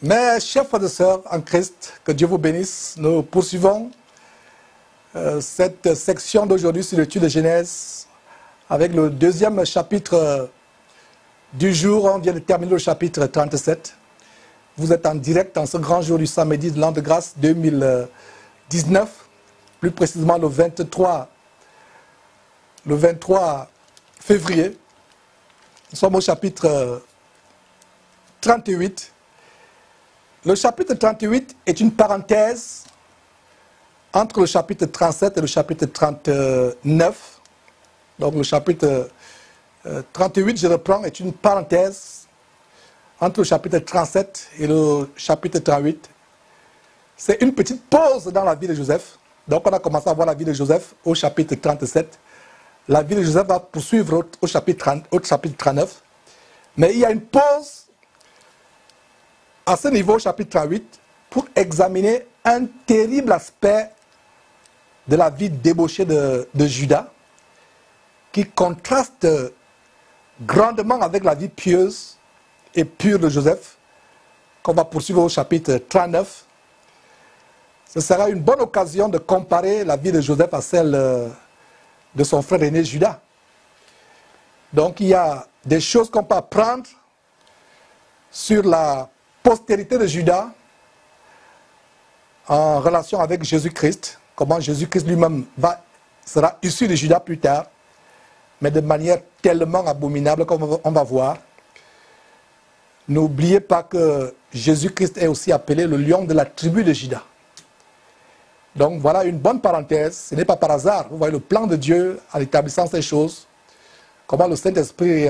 Mes chers frères et sœurs en Christ, que Dieu vous bénisse. Nous poursuivons cette section d'aujourd'hui sur l'étude de Genèse avec le deuxième chapitre du jour. On vient de terminer le chapitre 37. Vous êtes en direct en ce grand jour du samedi de l'an de grâce 2019, plus précisément le 23 février. Nous sommes au chapitre 38. Le chapitre 38 est une parenthèse entre le chapitre 37 et le chapitre 39. Donc le chapitre 38, je reprends, est une parenthèse entre le chapitre 37 et le chapitre 38. C'est une petite pause dans la vie de Joseph. Donc on a commencé à voir la vie de Joseph au chapitre 37. La vie de Joseph va poursuivre au chapitre 39. Mais il y a une pause à ce niveau, chapitre 38, pour examiner un terrible aspect de la vie débauchée de Judas, qui contraste grandement avec la vie pieuse et pure de Joseph, qu'on va poursuivre au chapitre 39. Ce sera une bonne occasion de comparer la vie de Joseph à celle de son frère aîné Judas. Donc il y a des choses qu'on peut apprendre sur la postérité de Judas en relation avec Jésus-Christ, comment Jésus-Christ lui-même sera issu de Judas plus tard, mais de manière tellement abominable comme on va voir. N'oubliez pas que Jésus-Christ est aussi appelé le lion de la tribu de Judas. Donc voilà une bonne parenthèse, ce n'est pas par hasard, vous voyez le plan de Dieu en établissant ces choses, comment le Saint-Esprit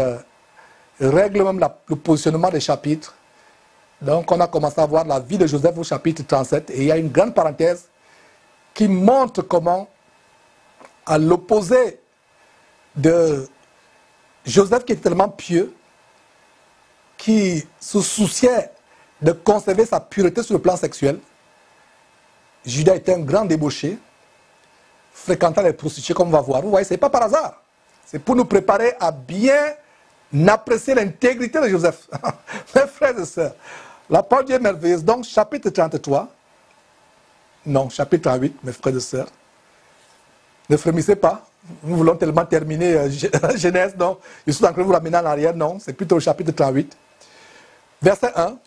règle même le positionnement des chapitres. Donc on a commencé à voir la vie de Joseph au chapitre 37 et il y a une grande parenthèse qui montre comment, à l'opposé de Joseph qui est tellement pieux, qui se souciait de conserver sa pureté sur le plan sexuel, Judas était un grand débauché, fréquentant les prostituées comme on va voir. Vous voyez, ce n'est pas par hasard. C'est pour nous préparer à bien apprécier l'intégrité de Joseph. Mes frères et sœurs, la parole de Dieu est merveilleuse. Donc, chapitre 33, non, chapitre 38, mes frères et sœurs, ne frémissez pas. Nous voulons tellement terminer Genèse, non, je suis en train de vous ramener en arrière, non, c'est plutôt le chapitre 38. Verset 1.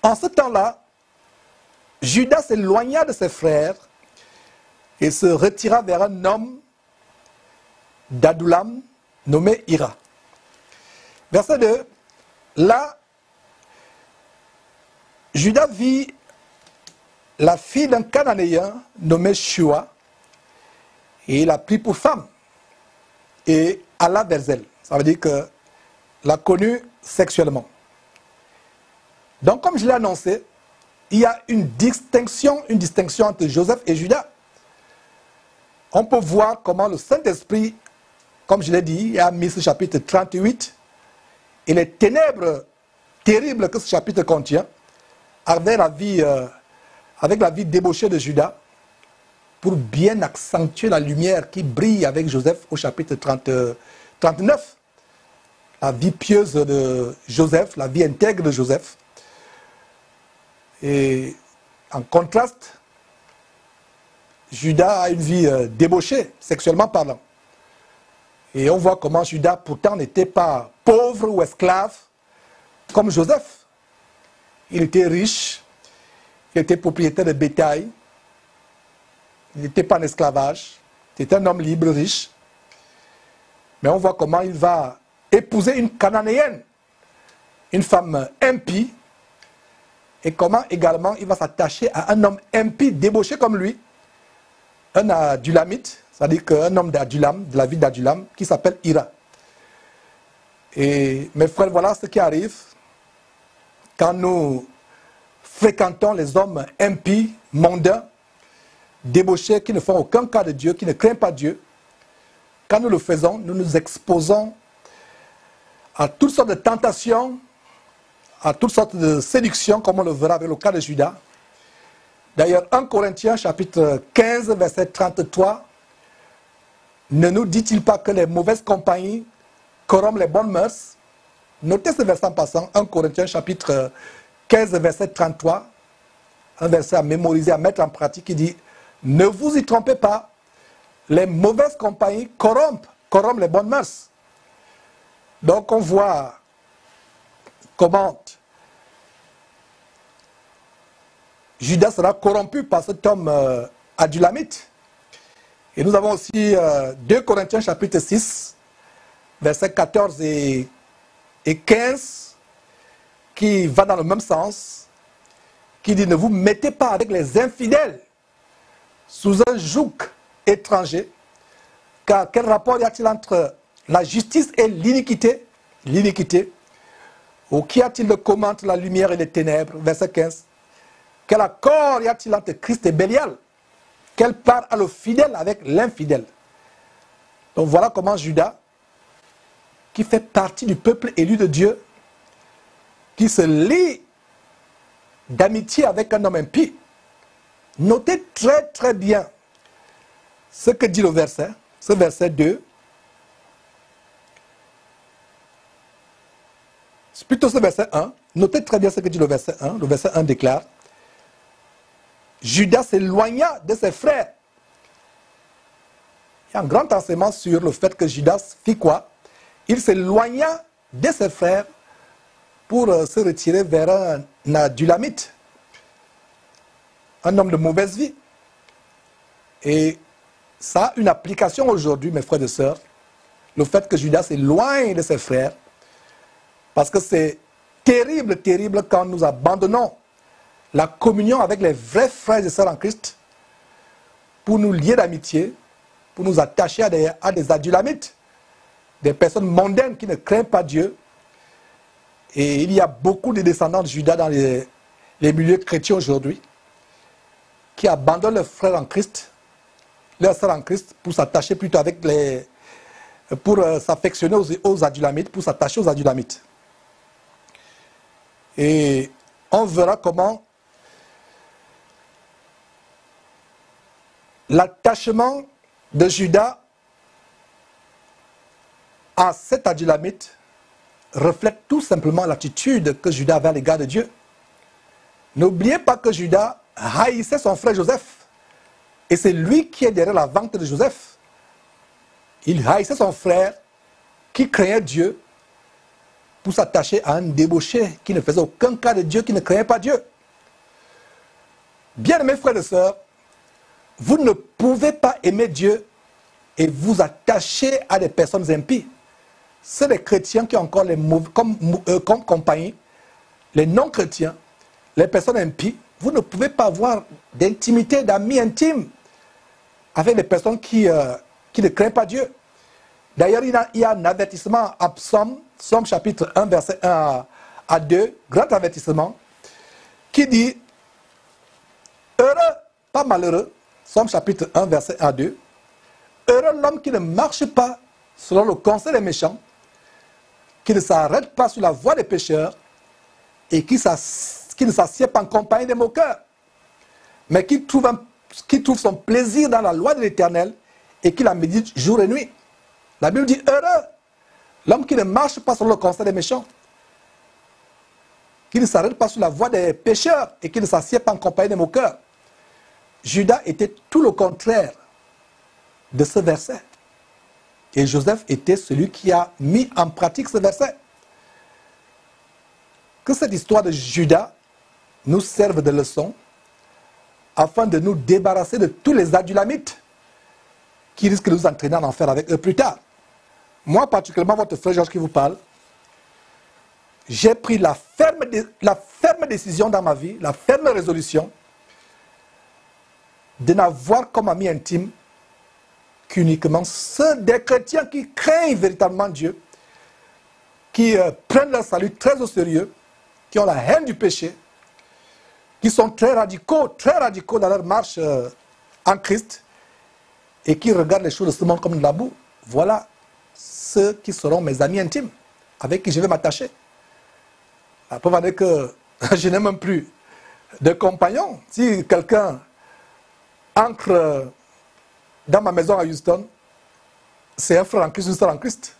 En ce temps-là, Judas s'éloigna de ses frères et se retira vers un homme d'Adullam nommé Hira. Verset 2. Là, Judas vit la fille d'un Cananéen nommé Shua et il l'a pris pour femme et alla vers elle. Ça veut dire que l'a connue sexuellement. Donc, comme je l'ai annoncé, il y a une distinction entre Joseph et Judas. On peut voir comment le Saint-Esprit, comme je l'ai dit, a mis ce chapitre 38 et les ténèbres terribles que ce chapitre contient avec la vie débauchée de Judas pour bien accentuer la lumière qui brille avec Joseph au chapitre 39. La vie pieuse de Joseph, la vie intègre de Joseph. Et en contraste, Judas a une vie débauchée, sexuellement parlant. Et on voit comment Judas, pourtant, n'était pas pauvre ou esclave comme Joseph. Il était riche, il était propriétaire de bétail, il n'était pas en esclavage, il était un homme libre, riche. Mais on voit comment il va épouser une Cananéenne, une femme impie, et comment également il va s'attacher à un homme impie, débauché comme lui, un adulamite, c'est-à-dire qu'un homme d'Adulam, de la ville d'Adulam, qui s'appelle Hira. Et mes frères, voilà ce qui arrive quand nous fréquentons les hommes impies, mondains, débauchés, qui ne font aucun cas de Dieu, qui ne craignent pas Dieu. Quand nous le faisons, nous nous exposons à toutes sortes de tentations, à toutes sortes de séductions, comme on le verra avec le cas de Judas. D'ailleurs, 1 Corinthiens, chapitre 15, verset 33, ne nous dit-il pas que les mauvaises compagnies corrompent les bonnes mœurs? Notez ce verset en passant, 1 Corinthiens, chapitre 15, verset 33, un verset à mémoriser, à mettre en pratique, qui dit « Ne vous y trompez pas, les mauvaises compagnies corrompent les bonnes mœurs. » Donc on voit comment Judas sera corrompu par cet homme adulamite. Et nous avons aussi 2 Corinthiens chapitre 6, versets 14 et 15, qui va dans le même sens, qui dit « Ne vous mettez pas avec les infidèles sous un joug étranger, car quel rapport y a-t-il entre la justice et l'iniquité? L'iniquité. Ou qu'y a-t-il de commun entre la lumière et les ténèbres ?» Verset 15. « Quel accord y a-t-il entre Christ et Bélial? Quelle part a le fidèle avec l'infidèle ?» Donc voilà comment Judas, qui fait partie du peuple élu de Dieu, qui se lie d'amitié avec un homme impie. Notez très très bien ce que dit le verset, ce verset 2. C'est plutôt ce verset 1. Notez très bien ce que dit le verset 1. Le verset 1 déclare « Judas s'éloigna de ses frères. » Il y a un grand enseignement sur le fait que Judas fit quoi? Il s'éloigna de ses frères pour se retirer vers un adulamite, un homme de mauvaise vie. Et ça a une application aujourd'hui, mes frères et sœurs, le fait que Judas s'éloigne de ses frères, parce que c'est terrible, terrible quand nous abandonnons la communion avec les vrais frères et sœurs en Christ pour nous lier d'amitié, pour nous attacher à des adulamites, des personnes mondaines qui ne craignent pas Dieu. Et il y a beaucoup de descendants de Judas dans les milieux chrétiens aujourd'hui qui abandonnent leurs frères en Christ, leurs sœurs en Christ, pour s'attacher plutôt avec pour s'affectionner aux adulamites, pour s'attacher aux adulamites. Et on verra comment l'attachement de Judas à cet adulamite reflète tout simplement l'attitude que Judas avait à l'égard de Dieu. N'oubliez pas que Judas haïssait son frère Joseph. Et c'est lui qui est derrière la vente de Joseph. Il haïssait son frère qui craignait Dieu pour s'attacher à un débauché qui ne faisait aucun cas de Dieu, qui ne craignait pas Dieu. Bien-aimés frères et sœurs, vous ne pouvez pas aimer Dieu et vous attacher à des personnes impies. C'est les chrétiens qui ont encore comme compagnie, les non-chrétiens, les personnes impies. Vous ne pouvez pas avoir d'intimité, d'amis intimes avec des personnes qui ne craignent pas Dieu. D'ailleurs, il y a un avertissement à Psaume chapitre 1, verset 1 à 2, grand avertissement, qui dit « Heureux, pas malheureux », Psaume chapitre 1, verset 1 à 2, « Heureux l'homme qui ne marche pas selon le conseil des méchants, qui ne s'arrête pas sur la voie des pécheurs et qui ne s'assied pas en compagnie des moqueurs, mais qui trouve son plaisir dans la loi de l'Éternel et qui la médite jour et nuit. » La Bible dit « Heureux l'homme qui ne marche pas selon le conseil des méchants, qui ne s'arrête pas sur la voie des pécheurs et qui ne s'assied pas en compagnie des moqueurs. » Judas était tout le contraire de ce verset. Et Joseph était celui qui a mis en pratique ce verset. Que cette histoire de Judas nous serve de leçon afin de nous débarrasser de tous les adulamites qui risquent de nous entraîner en enfer avec eux plus tard. Moi, particulièrement, votre frère Georges qui vous parle, j'ai pris la ferme décision dans ma vie, la ferme résolution de n'avoir comme ami intime qu'uniquement ceux des chrétiens qui craignent véritablement Dieu, qui prennent leur salut très au sérieux, qui ont la haine du péché, qui sont très radicaux dans leur marche en Christ et qui regardent les choses de ce monde comme de la boue. Voilà ceux qui seront mes amis intimes, avec qui je vais m'attacher. La preuve en est que je n'ai même plus de compagnons. Si quelqu'un entre dans ma maison à Houston, c'est un frère en Christ, une sœur en Christ.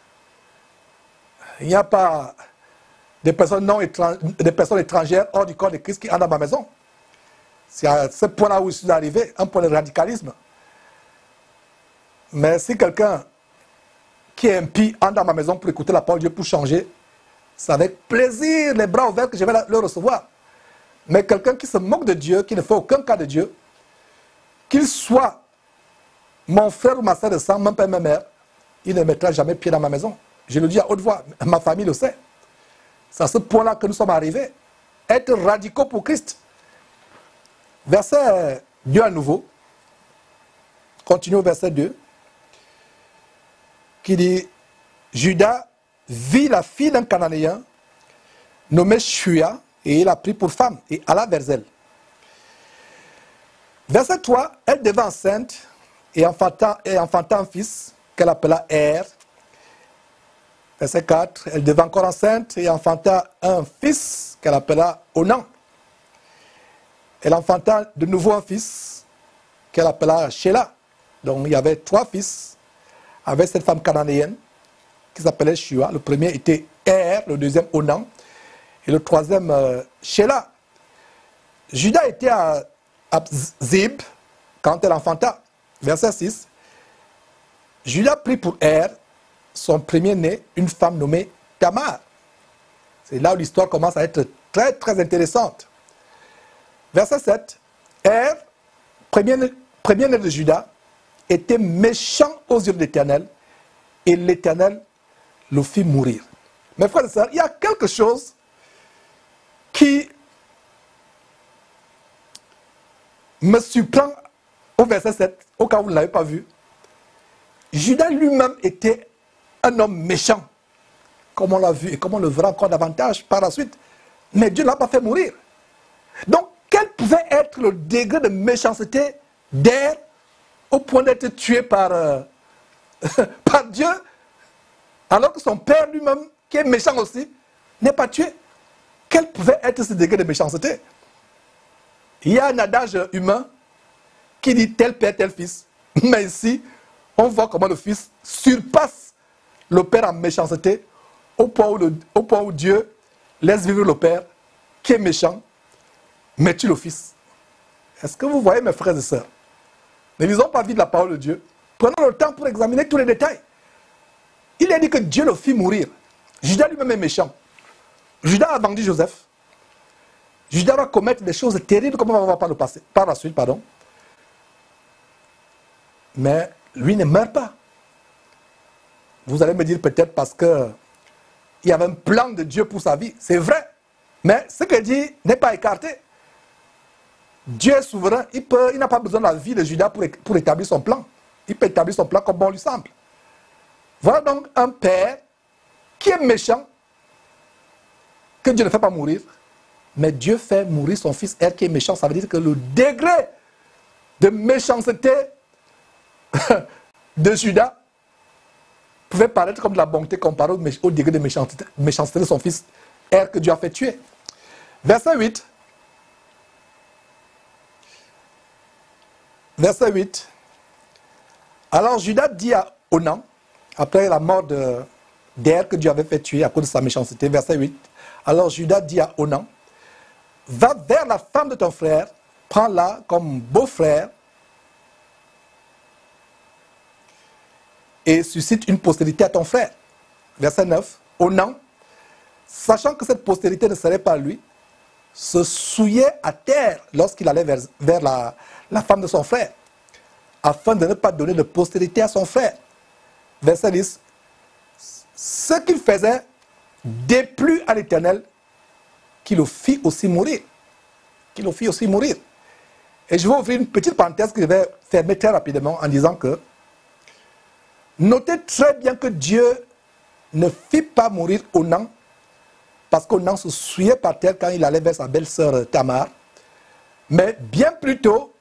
Il n'y a pas des personnes étrangères hors du corps de Christ qui entrent dans ma maison. C'est à ce point-là où je suis arrivé, un point de radicalisme. Mais si quelqu'un qui est impie entre dans ma maison pour écouter la parole de Dieu, pour changer, c'est avec plaisir, les bras ouverts, que je vais le recevoir. Mais quelqu'un qui se moque de Dieu, qui ne fait aucun cas de Dieu, qu'il soit mon frère ou ma soeur de sang, même père, même mère, il ne mettra jamais pied dans ma maison. Je le dis à haute voix, ma famille le sait. C'est à ce point-là que nous sommes arrivés. Être radicaux pour Christ. Verset 2 à nouveau. Continue au verset 2. Qui dit, Judas vit la fille d'un Cananéen nommé Shua et il a pris pour femme et alla vers elle. Verset 3, elle devint enceinte et enfanta un fils qu'elle appela Er. Verset 4, elle devint encore enceinte et enfanta un fils qu'elle appela Onan. Elle enfanta de nouveau un fils qu'elle appela Shelah. Donc il y avait 3 fils avec cette femme cananéenne qui s'appelait Shua. Le premier était Er, le deuxième Onan et le troisième Shelah. Judas était à Zib quand elle enfanta. Verset 6. Judas prit pour Er, son premier-né, une femme nommée Tamar. C'est là où l'histoire commence à être très très intéressante. Verset 7. Er, premier-né de Judas, était méchant aux yeux de l'Éternel, et l'Éternel le fit mourir. Mes frères et sœurs, il y a quelque chose qui me surprend au verset 7, au cas où vous ne l'avez pas vu. Judas lui-même était un homme méchant, comme on l'a vu et comme on le verra encore davantage par la suite. Mais Dieu ne l'a pas fait mourir. Donc, quel pouvait être le degré de méchanceté d'Er au point d'être tué par Dieu, alors que son père lui-même, qui est méchant aussi, n'est pas tué? Quel pouvait être ce degré de méchanceté? Il y a un adage humain qui dit tel père, tel fils. Mais ici, on voit comment le fils surpasse le père en méchanceté au point où Dieu laisse vivre le père qui est méchant, mais tue le fils. Est-ce que vous voyez, mes frères et sœurs? Ne lisons pas vite la parole de Dieu. Prenons le temps pour examiner tous les détails. Il a dit que Dieu le fit mourir. Judas lui-même est méchant. Judas a vendu Joseph. Judas va commettre des choses terribles comme on va voir par la suite. Mais lui ne meurt pas. Vous allez me dire peut-être parce qu'il y avait un plan de Dieu pour sa vie. C'est vrai. Mais ce que dit n'est pas écarté. Dieu est souverain. Il n'a pas besoin de la vie de Judas pour établir son plan. Il peut établir son plan comme bon lui semble. Voilà donc un père qui est méchant, que Dieu ne fait pas mourir. Mais Dieu fait mourir son fils Er qui est méchant. Ça veut dire que le degré de méchanceté de Judas pouvait paraître comme de la bonté comparée au degré de méchanceté de son fils Er que Dieu a fait tuer. Verset 8. Verset 8. Alors Judas dit à Onan, après la mort d'Er que Dieu avait fait tuer à cause de sa méchanceté, verset 8. Alors Judas dit à Onan, va vers la femme de ton frère, prends-la comme beau-frère et suscite une postérité à ton frère. Verset 9. Onan, sachant que cette postérité ne serait pas lui, se souillait à terre lorsqu'il allait vers la femme de son frère, afin de ne pas donner de postérité à son frère. Verset 10. Ce qu'il faisait déplut à l'Éternel, qui le fit aussi mourir. Et je vais ouvrir une petite parenthèse que je vais fermer très rapidement en disant que notez très bien que Dieu ne fit pas mourir Onan parce qu'Onan se souillait par terre quand il allait vers sa belle-sœur Tamar. Mais bien plus tôt,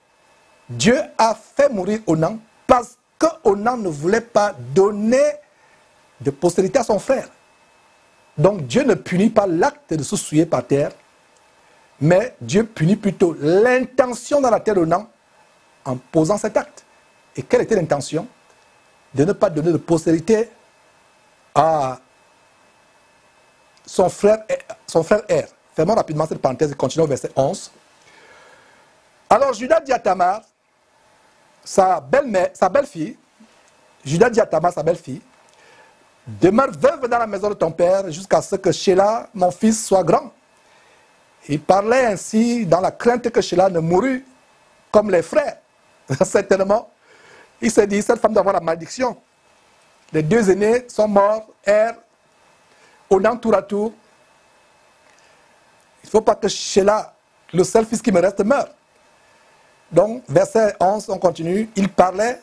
Dieu a fait mourir Onan parce qu'Onan ne voulait pas donner de postérité à son frère. Donc Dieu ne punit pas l'acte de se souiller par terre, mais Dieu punit plutôt l'intention dans la terre d'Onan en posant cet acte. Et quelle était l'intention? De ne pas donner de postérité à son frère Er. Fermons rapidement cette parenthèse et continuons au verset 11. Alors Judas dit à Tamar, sa belle-fille, Judas dit à Tamar, sa belle-fille, demeure veuve dans la maison de ton père jusqu'à ce que Sheila, mon fils, soit grand. Il parlait ainsi dans la crainte que Sheila ne mourût comme les frères. Certainement, il s'est dit, cette femme doit avoir la malédiction. Les deux aînés sont morts, Onan tour à tour. Il ne faut pas que Sheila, le seul fils qui me reste, meure. Donc, verset 11, on continue. Il parlait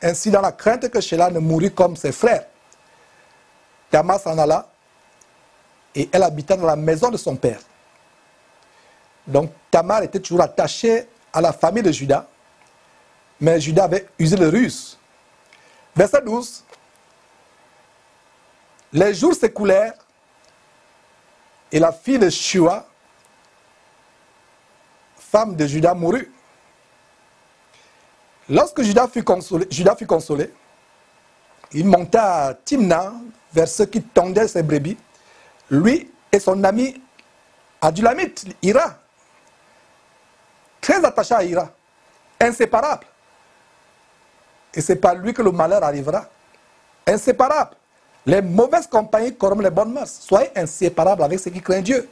ainsi dans la crainte que Sheila ne mourût comme ses frères. Tamar s'en alla et elle habita dans la maison de son père. Donc, Tamar était toujours attachée à la famille de Judas, mais Judas avait usé de ruse. Verset 12. Les jours s'écoulèrent et la fille de Shua, femme de Judas, mourut. Lorsque Judas fut consolé, il monta à Timna vers ceux qui tondaient ses brebis, lui et son ami Adulamite, Hira, très attaché à Hira, inséparable. Et c'est par lui que le malheur arrivera. Inséparable. Les mauvaises compagnies corrompent les bonnes mœurs. Soyez inséparables avec ceux qui craignent Dieu.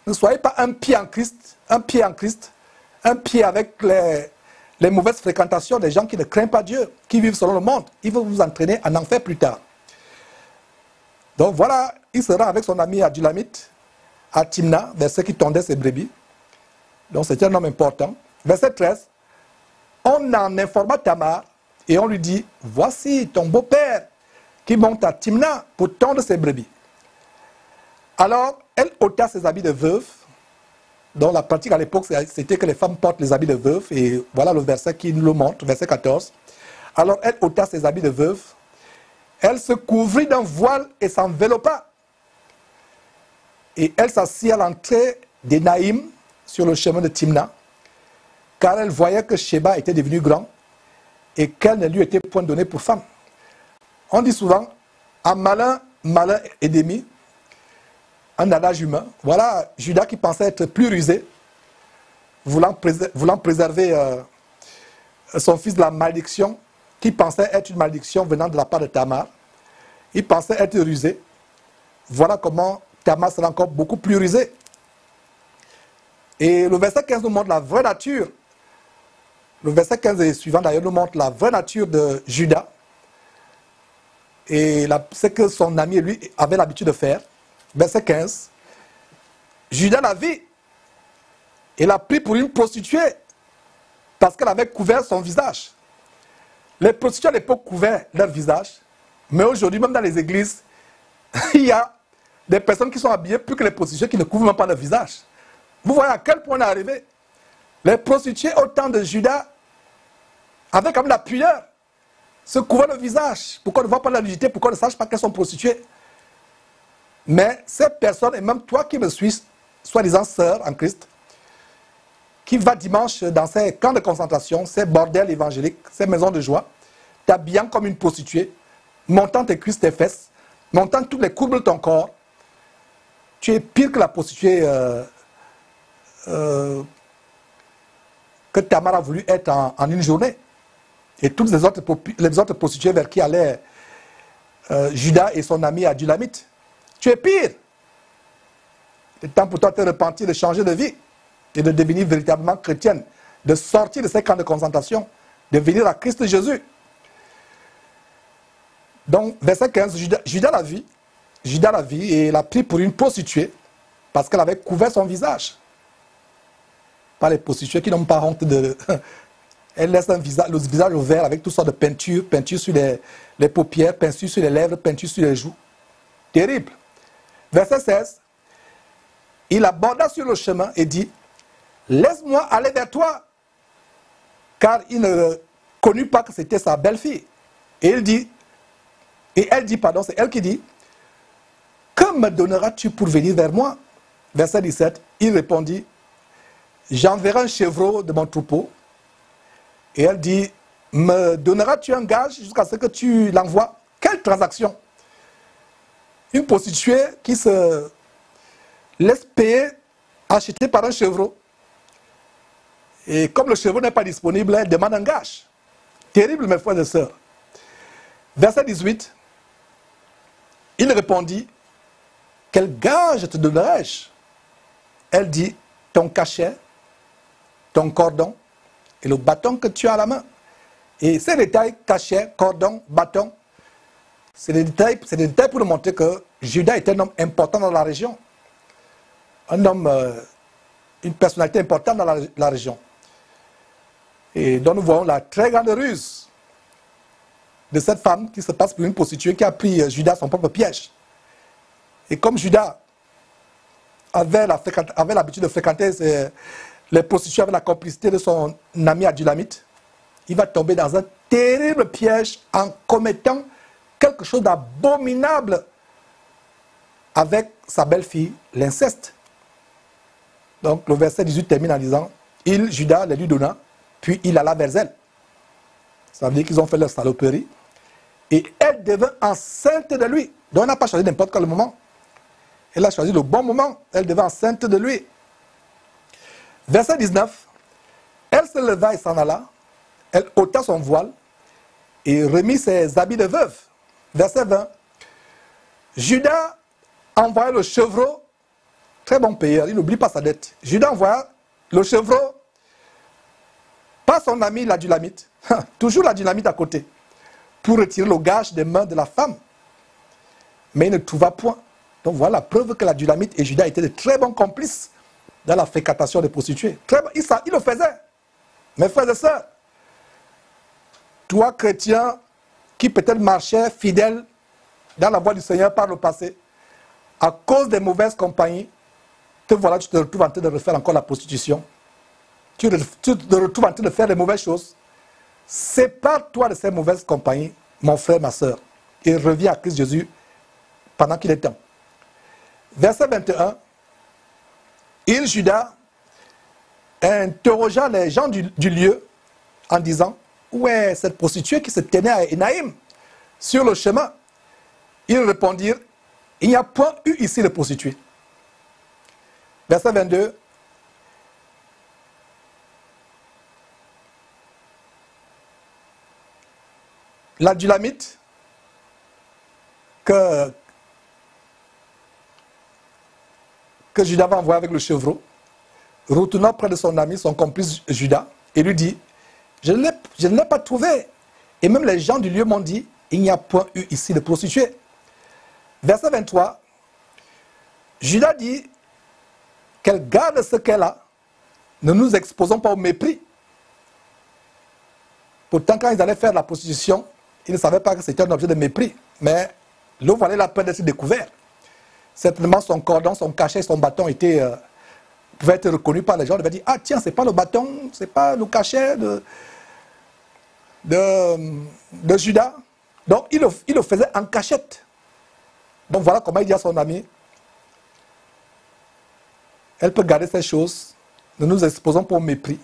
Ne soyez pas un pied en Christ, un pied avec les mauvaises fréquentations des gens qui ne craignent pas Dieu, qui vivent selon le monde. Il veut vous entraîner en enfer plus tard. Donc voilà, il sera avec son ami Adulamite à Timna, vers ceux qui tondaient ses brebis. Donc c'est un homme important. Verset 13. On en informa Tamar et on lui dit, voici ton beau-père qui monte à Timna pour tondre ses brebis. Alors, elle ôta ses habits de veuve, dont la pratique à l'époque, c'était que les femmes portent les habits de veuve, et voilà le verset qui nous le montre, verset 14. Alors, elle ôta ses habits de veuve, elle se couvrit d'un voile et s'enveloppa. Et elle s'assit à l'entrée des Naïm, sur le chemin de Timna, car elle voyait que Sheba était devenu grand, et qu'elle ne lui était point donnée pour femme. On dit souvent, un malin est demi, un adage humain. Voilà Judas qui pensait être plus rusé, voulant préserver son fils de la malédiction, qui pensait être une malédiction venant de la part de Tamar. Il pensait être rusé. Voilà comment Tamar sera encore beaucoup plus rusé. Et le verset 15 nous montre la vraie nature. Le verset 15 et suivant d'ailleurs nous montre la vraie nature de Judas. Et c'est que son ami, lui, avait l'habitude de faire. Verset 15. Judas la vit et l'a pris pour une prostituée parce qu'elle avait couvert son visage. Les prostituées à l'époque couvraient leur visage, mais aujourd'hui, même dans les églises, il y a des personnes qui sont habillées plus que les prostituées qui ne couvrent même pas leur visage. Vous voyez à quel point on est arrivé. Les prostituées au temps de Judas avaient comme la pudeur, se couvrir le visage, pour qu'on ne voit pas la nudité, pour qu'on ne sache pas qu'elles sont prostituées. Mais ces personnes, et même toi qui me suis, soi-disant sœur en Christ, qui va dimanche dans ces camps de concentration, ces bordels évangéliques, ces maisons de joie, t'habillant comme une prostituée, montant tes cuisses, tes fesses, montant toutes les courbes de ton corps, tu es pire que la prostituée que Tamar a voulu être en une journée. Et toutes les autres prostituées vers qui allaient Judas et son ami Adulamite. Tu es pire. Il est temps pour toi de te repentir, de changer de vie et de devenir véritablement chrétienne, de sortir de ces camps de concentration, de venir à Christ Jésus. Donc, verset 15, Judas la vit et l'a pris pour une prostituée parce qu'elle avait couvert son visage. Pas les prostituées qui n'ont pas honte de... Elle laisse le visage ouvert avec toutes sortes de peintures, peinture sur les paupières, peinture sur les lèvres, peinture sur les joues. Terrible. Verset 16. Il aborda sur le chemin et dit, laisse-moi aller vers toi, car il ne connut pas que c'était sa belle-fille. Et elle dit, c'est elle qui dit, que me donneras-tu pour venir vers moi? Verset 17, il répondit, j'enverrai un chevreau de mon troupeau. Et elle dit, me donneras-tu un gage jusqu'à ce que tu l'envoies? Quelle transaction? une prostituée qui se laisse payer, acheter par un chevreau. Et comme le chevreau n'est pas disponible, elle demande un gage. Terrible, mes frères et sœurs. Verset 18, il répondit, quel gage te donnerai-je? Elle dit, ton cachet, ton cordon et le bâton que tu as à la main. Et ces détails, cachet, cordon, bâton, c'est des détails pour nous montrer que Judas était un homme important dans la région. Un homme, une personnalité importante dans la région. Et donc nous voyons la très grande ruse de cette femme qui se passe pour une prostituée qui a pris Judas à son propre piège. Et comme Judas avait l'habitude de fréquenter les prostituées avec la complicité de son ami Adulamite, il va tomber dans un terrible piège en commettant quelque chose d'abominable avec sa belle-fille, l'inceste. Donc le verset 18 termine en disant, Judas les lui donna, puis il alla vers elle. Ça veut dire qu'ils ont fait leur saloperie. Et elle devint enceinte de lui. Donc elle n'a pas choisi n'importe quel moment. Elle a choisi le bon moment. Elle devint enceinte de lui. Verset 19. Elle se leva et s'en alla. Elle ôta son voile et remit ses habits de veuve. Verset 20. Judas envoya le chevreau, très bon payeur, il n'oublie pas sa dette. Judas envoya le chevreau, pas son ami l'Adulamite, toujours l'Adulamite à côté, pour retirer le gage des mains de la femme. Mais il ne trouva point. Donc voilà la preuve que l'Adulamite et Judas étaient de très bons complices dans la fréquentation des prostituées. Très bon, il le faisait. Mes frères et sœurs, toi chrétien qui peut-être marchais fidèle dans la voie du Seigneur par le passé, à cause des mauvaises compagnies, tu te retrouves en train de refaire encore la prostitution. Tu te retrouves en train de faire les mauvaises choses. Sépare-toi de ces mauvaises compagnies, mon frère, ma soeur, et reviens à Christ Jésus pendant qu'il est temps. Verset 21, Judas interrogea les gens du lieu en disant, où est cette prostituée qui se tenait à Énaïm sur le chemin? Ils répondirent, il n'y a point eu ici de prostituée. Verset 22, l'Adulamite que Judas va envoyer avec le chevreau, retournant près de son ami, son complice Judas, et lui dit, je ne l'ai pas trouvé. Et même les gens du lieu m'ont dit, il n'y a point eu ici de prostituée. Verset 23, Judas dit, qu'elle garde ce qu'elle a, ne nous exposons pas au mépris. Pourtant, quand ils allaient faire la prostitution, ils ne savaient pas que c'était un objet de mépris. Mais le valait la peine d'être découvert. Certainement, son cordon, son cachet, son bâton pouvaient être reconnus par les gens. Ils devaient dire, ah tiens, c'est pas le bâton, c'est pas le cachet de Judas. Donc, il le faisait en cachette. Donc, voilà comment il dit à son ami, elle peut garder ces choses, ne nous exposons pas au mépris.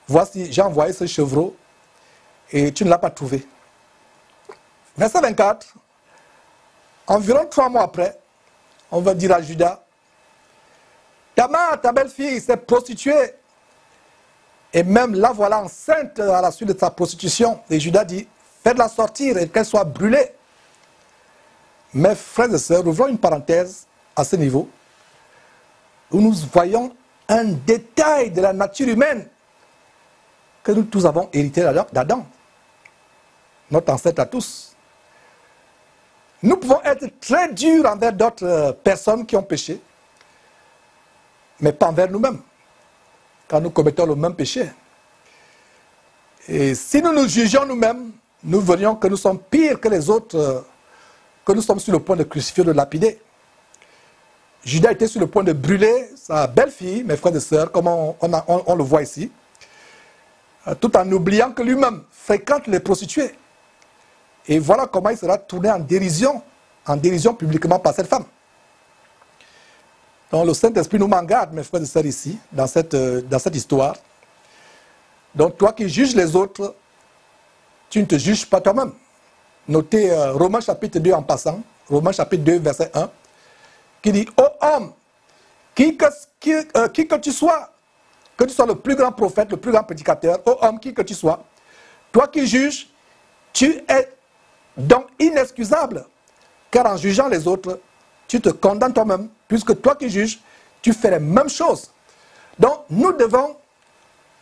Voici, j'ai envoyé ce chevreau et tu ne l'as pas trouvé. Verset 24, environ 3 mois après, on va dire à Judas, Tamar, ta belle-fille, s'est prostituée. Et même la voilà enceinte à la suite de sa prostitution. Et Judas dit, faites-la sortir et qu'elle soit brûlée. Mes frères et sœurs, ouvrons une parenthèse à ce niveau, où nous voyons un détail de la nature humaine que nous tous avons hérité d'Adam, notre ancêtre à tous. Nous pouvons être très durs envers d'autres personnes qui ont péché, mais pas envers nous-mêmes, quand nous commettons le même péché. Et si nous nous jugeons nous-mêmes, nous verrions que nous sommes pires que les autres, que nous sommes sur le point de crucifier, de lapider. Judas était sur le point de brûler sa belle-fille, mes frères et sœurs, comme on le voit ici, tout en oubliant que lui-même fréquente les prostituées. Et voilà comment il sera tourné en dérision publiquement par cette femme. Donc le Saint-Esprit nous m'en garde, mes frères et sœurs, ici, dans cette histoire. Donc toi qui juges les autres, tu ne te juges pas toi-même. Notez Romains chapitre 2 en passant. Romains chapitre 2, verset 1, qui dit, ô homme, qui que tu sois le plus grand prophète, le plus grand prédicateur, ô homme, qui que tu sois, toi qui juges, tu es donc inexcusable, car en jugeant les autres, tu te condamnes toi-même, puisque toi qui juges, tu fais les mêmes choses. Donc, nous devons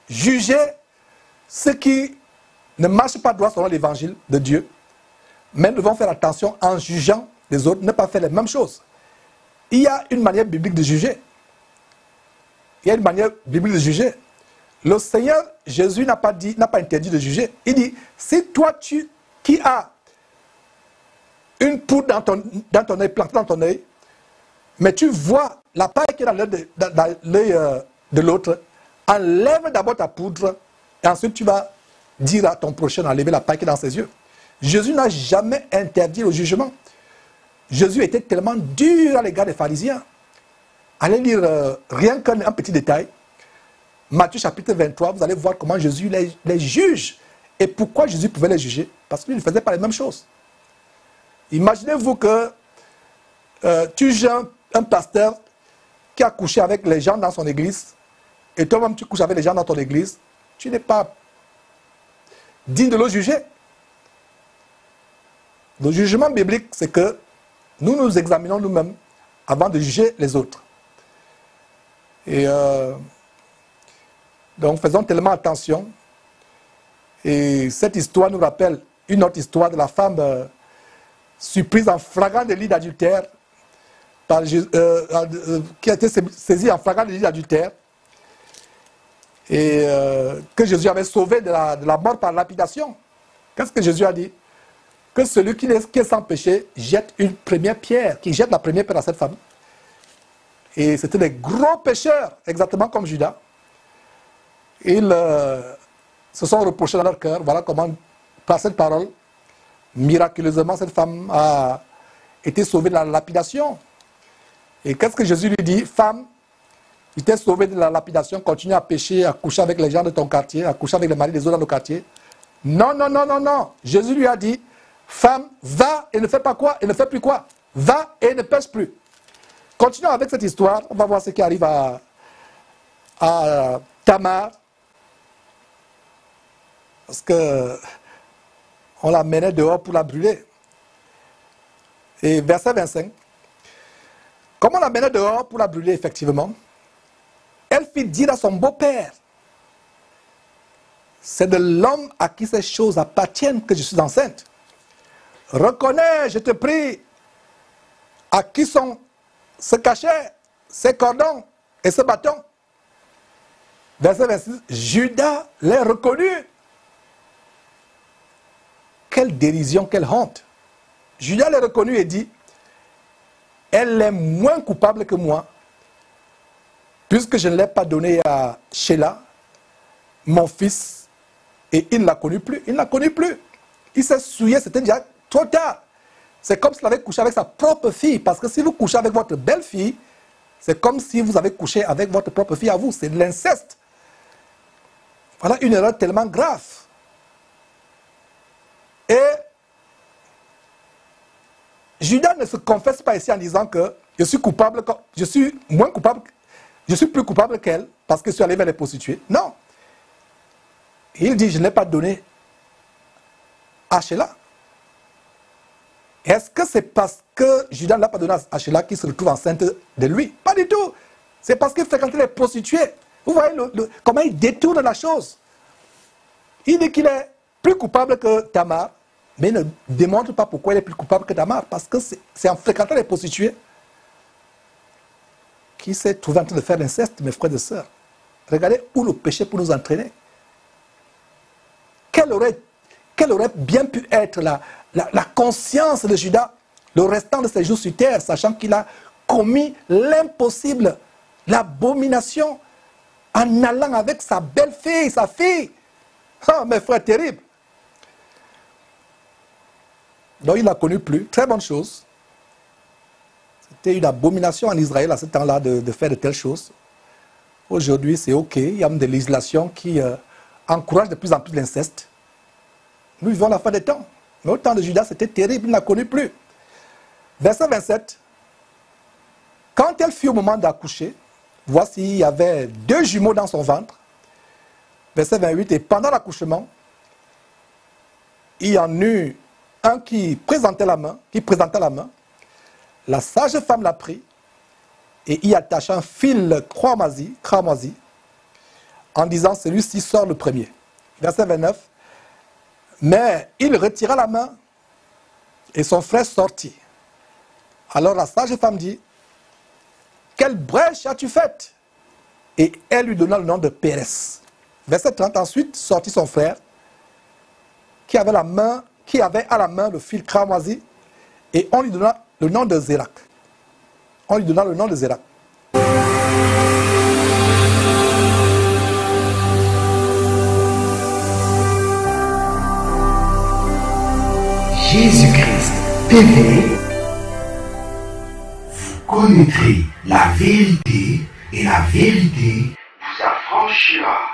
juger ce qui ne marche pas droit selon l'évangile de Dieu, mais nous devons faire attention en jugeant les autres, ne pas faire les mêmes choses. Il y a une manière biblique de juger. Il y a une manière biblique de juger. Le Seigneur Jésus n'a pas interdit de juger. Il dit, si toi qui as une poudre dans ton œil, plantée dans ton œil, mais tu vois la paille qui est dans l'œil de l'autre, enlève d'abord ta poudre et ensuite tu vas dire à ton prochain d'enlever la paille qui est dans ses yeux. Jésus n'a jamais interdit le jugement. Jésus était tellement dur à l'égard des pharisiens. Allez lire rien qu'un petit détail. Matthieu chapitre 23, vous allez voir comment Jésus les juge. Et pourquoi Jésus pouvait les juger? Parce qu'il ne faisait pas les mêmes choses. Imaginez-vous que tu juges un pasteur qui a couché avec les gens dans son église, et toi-même tu couches avec les gens dans ton église, tu n'es pas digne de le juger. Le jugement biblique, c'est que nous nous examinons nous-mêmes avant de juger les autres. Et donc faisons tellement attention. Et cette histoire nous rappelle une autre histoire de la femme surprise en flagrant délit d'adultère, qui a été saisie en flagrant délit d'adultère, et que Jésus avait sauvé de la mort par lapidation. Qu'est-ce que Jésus a dit? Que celui qui est sans péché jette une première pierre, qui jette la première pierre à cette femme. Et c'était des gros pécheurs, exactement comme Judas. Ils se sont reprochés dans leur cœur. Voilà comment, par cette parole, miraculeusement, cette femme a été sauvée de la lapidation. Et qu'est-ce que Jésus lui dit? Femme, tu t'es sauvée de la lapidation, continue à pécher, à coucher avec les gens de ton quartier, à coucher avec les maris des autres dans le quartier. Non, non, non, non, non. Jésus lui a dit, femme, va et ne fais pas quoi? Et ne fais plus quoi? Va et ne pêche plus. Continuons avec cette histoire. On va voir ce qui arrive à Tamar. Parce que on la menait dehors pour la brûler. Et verset 25. Comme on la menait dehors pour la brûler, effectivement, elle fit dire à son beau-père, c'est de l'homme à qui ces choses appartiennent que je suis enceinte. Reconnais, je te prie, à qui sont ce cachet, ces cordons et ce bâton. Verset 26, Judas les reconnut. Quelle dérision, quelle honte. Judas les reconnut et dit, elle est moins coupable que moi, puisque je ne l'ai pas donnée à Sheila, mon fils, et il ne l'a connue plus. Il ne l'a connue plus. Il s'est souillé, c'était déjà trop tard. C'est comme s'il avait couché avec sa propre fille, parce que si vous couchez avec votre belle-fille, c'est comme si vous avez couché avec votre propre fille à vous. C'est de l'inceste. Voilà une erreur tellement grave. Et Judas ne se confesse pas ici en disant que je suis coupable, je suis moins coupable, je suis plus coupable qu'elle parce que je suis allé vers les prostituées. Non. Il dit, je ne l'ai pas donné à Sheila. Est-ce que c'est parce que Judas ne l'a pas donné à Sheila qu'il se retrouve enceinte de lui? Pas du tout. C'est parce qu'il fréquentait les prostituées. Vous voyez comment il détourne la chose. Il dit qu'il est plus coupable que Tamar, mais il ne démontre pas pourquoi il est plus coupable que Tamar, parce que c'est en fréquentant les prostituées qu'il s'est trouvé en train de faire l'inceste, mes frères et sœurs. Regardez où le péché peut nous entraîner. Quelle aurait bien pu être la conscience de Judas le restant de ses jours sur terre, sachant qu'il a commis l'impossible, l'abomination, en allant avec sa belle-fille, sa fille. Oh, mes frères, terrible. Donc il n'a connu plus. Très bonne chose. C'était une abomination en Israël à ce temps-là de faire de telles choses. Aujourd'hui, c'est OK. Il y a même des législations qui encouragent de plus en plus l'inceste. Nous vivons la fin des temps. Mais au temps de Judas, c'était terrible. Il n'a connu plus. Verset 27. Quand elle fut au moment d'accoucher, voici, il y avait 2 jumeaux dans son ventre. Verset 28. Et pendant l'accouchement, il y en eut un qui présentait la main. La sage femme l'a pris et y attacha un fil cramoisi, en disant, celui-ci sort le premier. Verset 29. Mais il retira la main et son frère sortit. Alors la sage femme dit, quelle brèche as-tu faite? Et elle lui donna le nom de Pérez. Verset 30. Ensuite sortit son frère qui avait à la main le fil cramoisi, et on lui donna le nom de Zérak. Jésus-Christ TV, vous connaîtrez la vérité et la vérité vous affranchira.